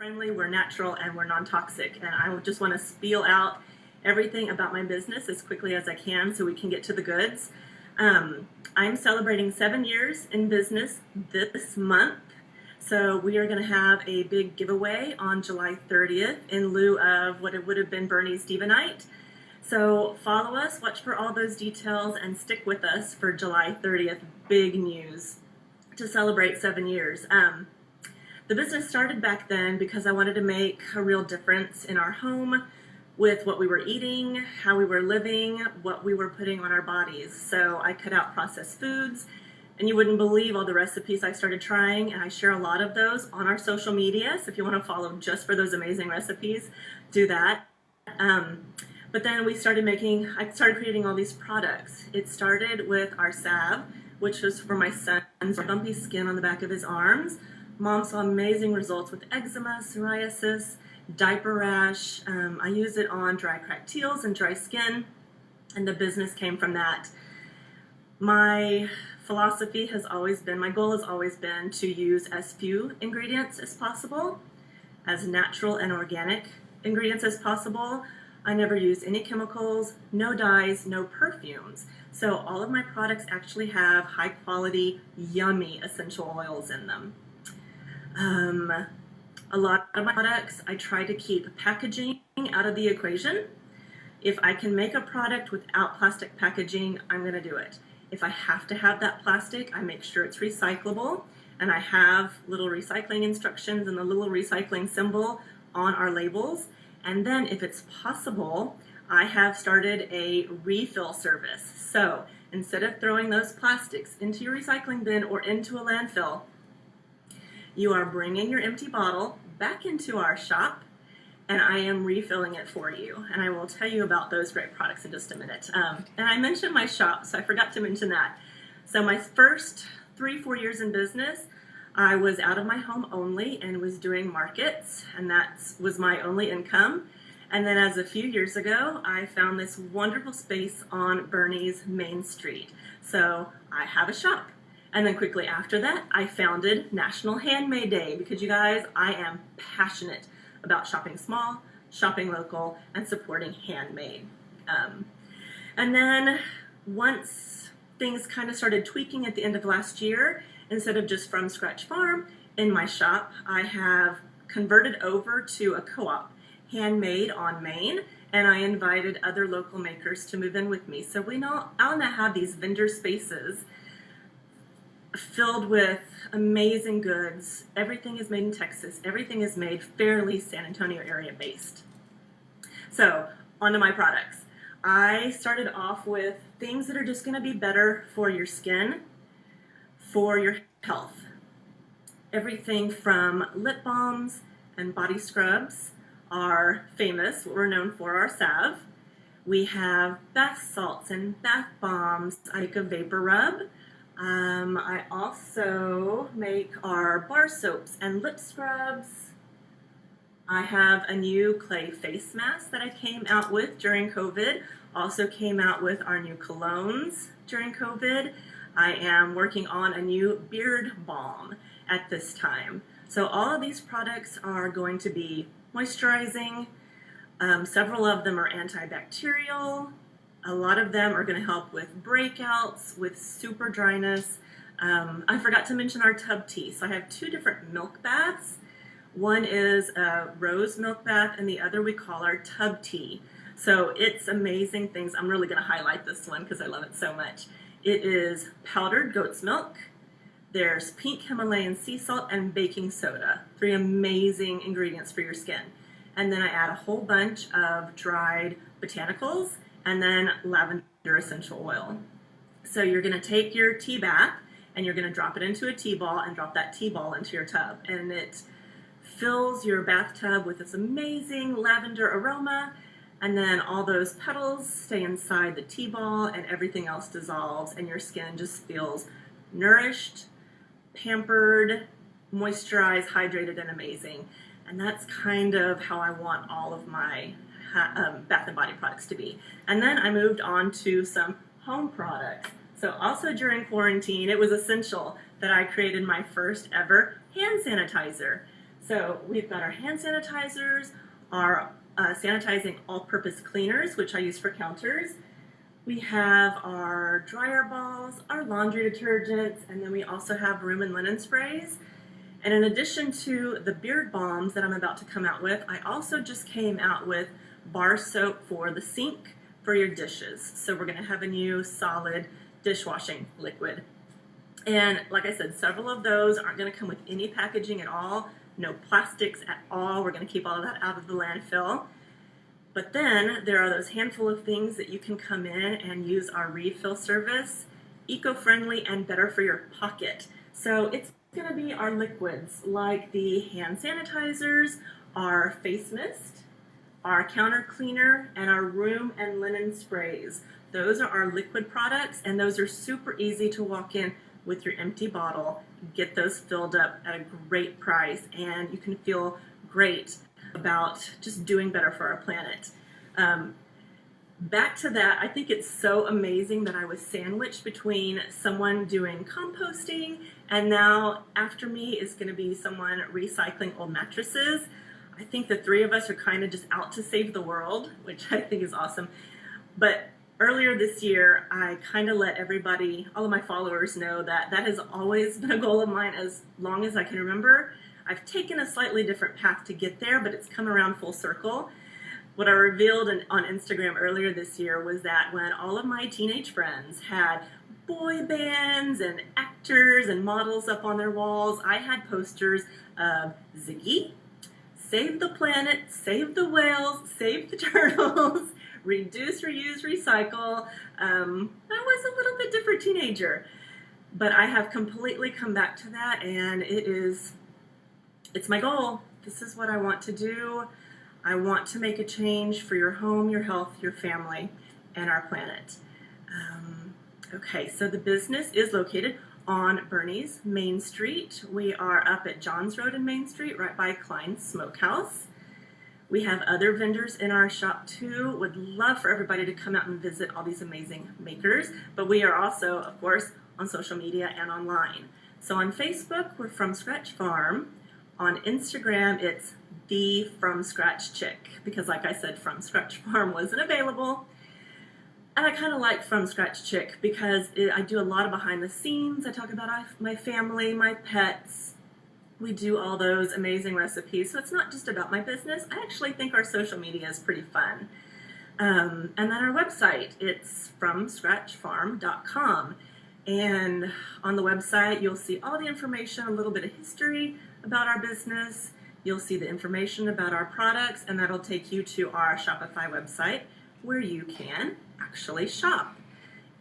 friendly, we're natural, and we're non-toxic. And I just want to spiel out everything about my business as quickly as I can so we can get to the goods. I'm celebrating 7 years in business this month. So we are going to have a big giveaway on July 30th in lieu of what it would have been Bernie's Diva Night. So follow us, watch for all those details, and stick with us for July 30th. Big news to celebrate 7 years. The business started back then because I wanted to make a real difference in our home with what we were eating, how we were living, what we were putting on our bodies. So I cut out processed foods, and you wouldn't believe all the recipes I started trying, and I share a lot of those on our social media. So if you want to follow just for those amazing recipes, do that. But then I started creating all these products. It started with our salve, which was for my son's bumpy skin on the back of his arms. Mom saw amazing results with eczema, psoriasis, diaper rash. I use it on dry cracked heels and dry skin, and the business came from that. My philosophy has always been, my goal has always been to use as few ingredients as possible, as natural and organic ingredients as possible. I never use any chemicals, no dyes, no perfumes. So all of my products actually have high quality, yummy essential oils in them. A lot of my products, I try to keep packaging out of the equation. If I can make a product without plastic packaging, I'm going to do it. If I have to have that plastic, I make sure it's recyclable, and I have little recycling instructions and the little recycling symbol on our labels. And then if it's possible, I have started a refill service. So instead of throwing those plastics into your recycling bin or into a landfill, you are bringing your empty bottle back into our shop, and I am refilling it for you. And I will tell you about those great products in just a minute. And I mentioned my shop, so I forgot to mention that. So my first 3-4 years in business, I was out of my home only and was doing markets, and that was my only income. And then as a few years ago, I found this wonderful space on Bernie's Main Street. So I have a shop. And then quickly after that, I founded National Handmade Day because, you guys, I am passionate about shopping small, shopping local, and supporting handmade. And then once things kind of started tweaking at the end of last year, instead of just from scratch farm in my shop, I have converted over to a co-op, Handmade on Main, and I invited other local makers to move in with me. So I'll now have these vendor spaces filled with amazing goods. Everything is made in Texas. Everything is made fairly San Antonio area based. So onto my products. I started off with things that are just going to be better for your skin, for your health. Everything from lip balms and body scrubs are famous. What we're known for our salve. We have bath salts and bath bombs. I make a vapor rub. I also make our bar soaps and lip scrubs. I have a new clay face mask that I came out with during COVID. Also came out with our new colognes during COVID. I am working on a new beard balm at this time. So all of these products are going to be moisturizing. Several of them are antibacterial. A lot of them are going to help with breakouts, with super dryness. I forgot to mention our tub tea. So I have 2 different milk baths. One is a rose milk bath, and the other we call our tub tea. So it's amazing things. I'm really going to highlight this one because I love it so much. It is powdered goat's milk. There's pink Himalayan sea salt and baking soda. 3 amazing ingredients for your skin. And then I add a whole bunch of dried botanicals and then lavender essential oil. So you're going to take your tea bath and you're going to drop it into a tea ball and drop that tea ball into your tub. And it fills your bathtub with this amazing lavender aroma. And then all those petals stay inside the tea ball and everything else dissolves and your skin just feels nourished, pampered, moisturized, hydrated, and amazing. And that's kind of how I want all of my Bath and Body products to be. And then I moved on to some home products. So also during quarantine, it was essential that I created my first ever hand sanitizer. So we've got our hand sanitizers, our sanitizing all-purpose cleaners, which I use for counters. We have our dryer balls, our laundry detergents, and then we also have room and linen sprays. And in addition to the beard balms that I'm about to come out with, I also just came out with bar soap for the sink for your dishes. So we're going to have a new solid dishwashing liquid. And like I said, several of those aren't going to come with any packaging at all, no plastics at all. We're going to keep all of that out of the landfill. But then there are those handful of things that you can come in and use our refill service, eco-friendly and better for your pocket. So it's going to be our liquids like the hand sanitizers, our face mist, our counter cleaner, and our room and linen sprays. Those are our liquid products, and those are super easy to walk in with your empty bottle, get those filled up at a great price, and you can feel great about just doing better for our planet. Back to that, I think it's so amazing that I was sandwiched between someone doing composting, and now after me is going to be someone recycling old mattresses. I think the three of us are kind of just out to save the world, which I think is awesome. But earlier this year, I kind of let everybody, all of my followers, know that that has always been a goal of mine as long as I can remember. I've taken a slightly different path to get there, but it's come around full circle. What I revealed on Instagram earlier this year was that when all of my teenage friends had boy bands and actors and models up on their walls, I had posters of Ziggy, Save the Planet, Save the Whales, Save the Turtles, Reduce, Reuse, Recycle. I was a little bit different teenager, but I have completely come back to that, and it's my goal. This is what I want to do. I want to make a change for your home, your health, your family, and our planet. Okay, so the business is located on Bernie's Main Street. We are up at Johns Road and Main Street, right by Klein's Smokehouse. We have other vendors in our shop too. Would love for everybody to come out and visit all these amazing makers. But we are also, of course, on social media and online. So on Facebook, we're From Scratch Farm. On Instagram, it's the From Scratch Chick, because like I said, From Scratch Farm wasn't available. And I kind of like From Scratch Chick because I do a lot of behind the scenes. I talk about my family, my pets. We do all those amazing recipes. So it's not just about my business. I actually think our social media is pretty fun. And then our website, it's fromscratchfarm.com. And on the website, you'll see all the information, a little bit of history about our business. You'll see the information about our products, and that'll take you to our Shopify website where you can actually shop.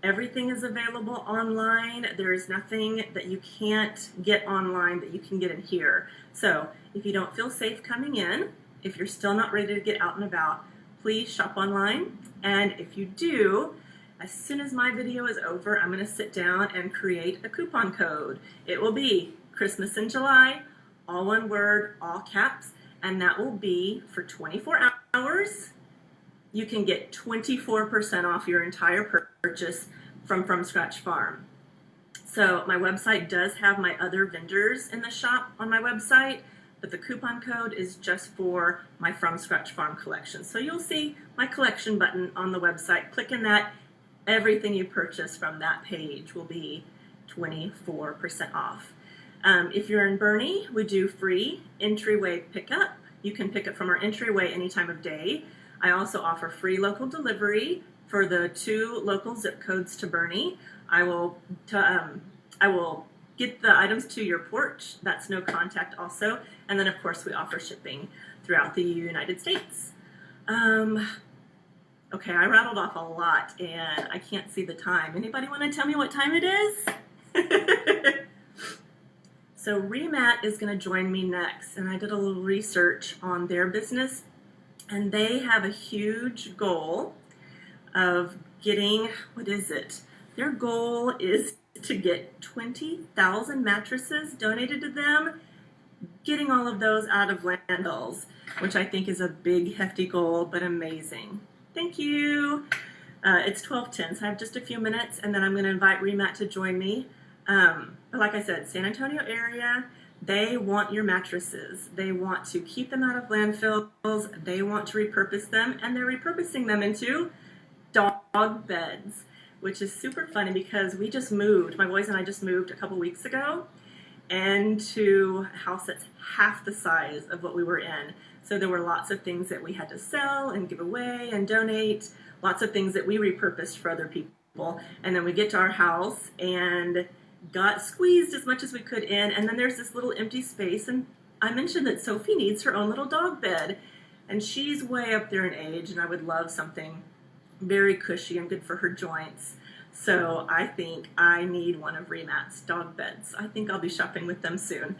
Everything is available online. There is nothing that you can't get online that you can get in here. So if you don't feel safe coming in, if you're still not ready to get out and about, please shop online. And if you do, as soon as my video is over, I'm going to sit down and create a coupon code. It will be Christmas in July, all one word, all caps, and that will be for 24 hours. You can get 24% off your entire purchase from Scratch Farm. So my website does have my other vendors in the shop on my website, but the coupon code is just for my From Scratch Farm collection. So you'll see my collection button on the website. Clicking that, everything you purchase from that page will be 24% off. If you're in Bernie, we do free entryway pickup. You can pick up from our entryway any time of day. I also offer free local delivery for the 2 local zip codes to Bernie. I will get the items to your porch. That's no contact also. And then of course we offer shipping throughout the United States. Okay, I rattled off a lot and I can't see the time. Anybody want to tell me what time it is? So Remat is going to join me next, and I did a little research on their business, and they have a huge goal of getting, what is it? Their goal is to get 20,000 mattresses donated to them, getting all of those out of landfills, which I think is a big, hefty goal, but amazing. Thank you. It's 12:10, so I have just a few minutes, and then I'm going to invite Remat to join me. But like I said, San Antonio area, They want your mattresses. They want to keep them out of landfills. They want to repurpose them, and they're repurposing them into dog beds, which is super funny because we just moved. My boys and I just moved a couple weeks ago into a house that's half the size of what we were in. So there were lots of things that we had to sell and give away and donate, lots of things that we repurposed for other people. And then we get to our house and got squeezed as much as we could in, and then there's this little empty space, and I mentioned that Sophie needs her own little dog bed, and she's way up there in age, and I would love something very cushy and good for her joints. So I think I need one of Remat's dog beds. I think I'll be shopping with them soon.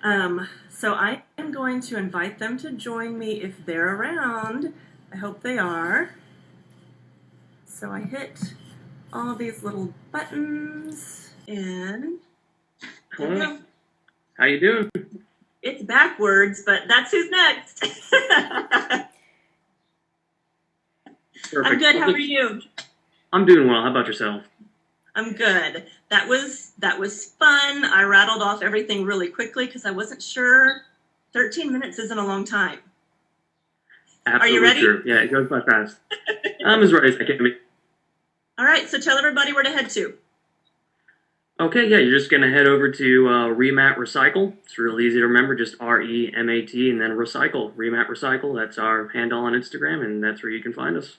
So I am going to invite them to join me if they're around. I hope they are. So I hit all these little buttons. And hello. How you doing? It's backwards, but that's who's next. Perfect. I'm good. How are you? I'm doing well. How about yourself? I'm good. That was fun. I rattled off everything really quickly because I wasn't sure. 13 minutes isn't a long time. Absolutely. Are you ready? True. Yeah, it goes by fast. I'm as ready as I can be. All right. So tell everybody where to head to. Okay, yeah, you're just going to head over to Remat Recycle. It's real easy to remember, just REMAT and then Recycle. Remat Recycle, that's our handle on Instagram, and that's where you can find us.